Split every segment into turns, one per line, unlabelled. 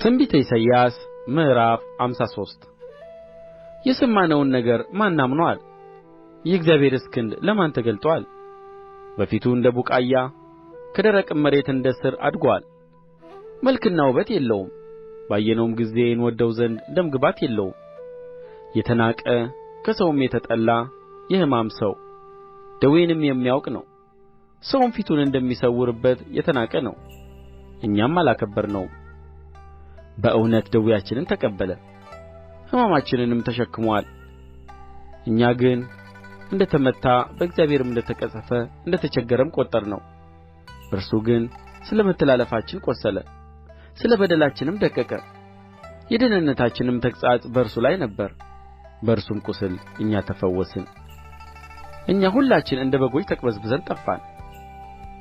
ትንቢተ ኢሳይያስ ምዕራፍ 53 የሰማነውን ነገር ማን አምኖአል? የእግዚአብሔርስ ክንድ ለማን ተገልጦአል? በፊቱ እንደ ቡቃያ ከደረቅም መሬት እንደ ሥር አድጎአል። መልክና ውበት የለውም፣ ባየነውም ጊዜ እንወድደው ዘንድ ደም ግባት የለውም። የተናቀ ከሰውም የተጠላ የሕማም ሰው ደዌንም የሚያውቅ ነው። ሰውም ፊቱን እንደሚሰውርበት የተናቀ ነው፣ እኛም አላከበርነውም። በእውነት ደዌያችንን ተቀበለ፣ ሕመማችንንም ተሸክሞአል። እኛ ግን እንደ ተመታ በእግዚአብሔርም እንደ ተቀሠፈ እንደ ተቸገረም ቈጠርነው። እርሱ ግን ስለ መተላለፋችን ቈሰለ፣ ስለ በደላችንም ደቀቀ። የደኅንነታችንም ተግሣጽ በእርሱ ላይ ነበረ፣ በእርሱም ቍስል እኛ ተፈወስን። እኛ ሁላችን እንደ በጎች ተቅበዝብዘን ጠፋን፣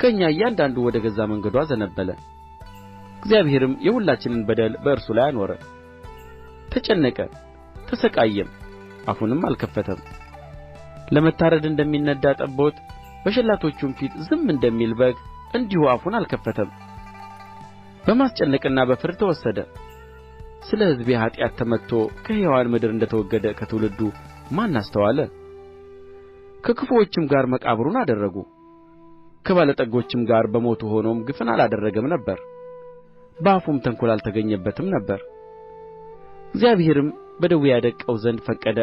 ከእኛ እያንዳንዱ ወደ ገዛ መንገዱ አዘነበለ። እግዚአብሔርም የሁላችንን በደል በእርሱ ላይ አኖረ። ተጨነቀ ተሣቀየም፣ አፉንም አልከፈተም። ለመታረድ እንደሚነዳ ጠቦት በሸላቶቹም ፊት ዝም እንደሚል በግ እንዲሁ አፉን አልከፈተም። በማስጨነቅና በፍርድ ተወሰደ። ስለ ሕዝቤ ኃጢአት ተመትቶ ከሕያዋን ምድር እንደ ተወገደ ከትውልዱ ማን አስተዋለ? ከክፉዎችም ጋር መቃብሩን አደረጉ፣ ከባለጠጎችም ጋር በሞቱ ሆኖም ግፍን አላደረገም ነበር፣ በአፉም ተንኰል አልተገኘበትም ነበር። እግዚአብሔርም በደዌ ያደቅቀው ዘንድ ፈቀደ።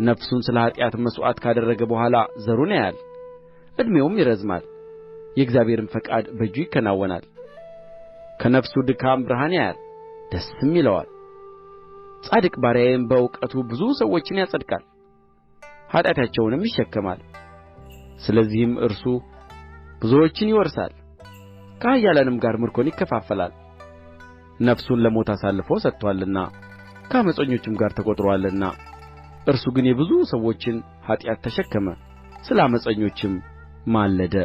ነፍሱን ስለ ኃጢአት መሥዋዕት ካደረገ በኋላ ዘሩን ያያል፣ ዕድሜውም ይረዝማል፣ የእግዚአብሔርም ፈቃድ በእጁ ይከናወናል። ከነፍሱ ድካም ብርሃን ያያል፣ ደስም ይለዋል። ጻድቅ ባሪያዬም በእውቀቱ ብዙ ሰዎችን ያጸድቃል፣ ኃጢአታቸውንም ይሸከማል። ስለዚህም እርሱ ብዙዎችን ይወርሳል፣ ከኃያላንም ጋር ምርኮን ይከፋፈላል። ነፍሱን ለሞት አሳልፎ ሰጥቶአልና ከዓመፀኞችም ጋር ተቈጥሮአልና። እርሱ ግን የብዙ ሰዎችን ኃጢአት ተሸከመ፣ ስለ ዓመፀኞችም ማለደ።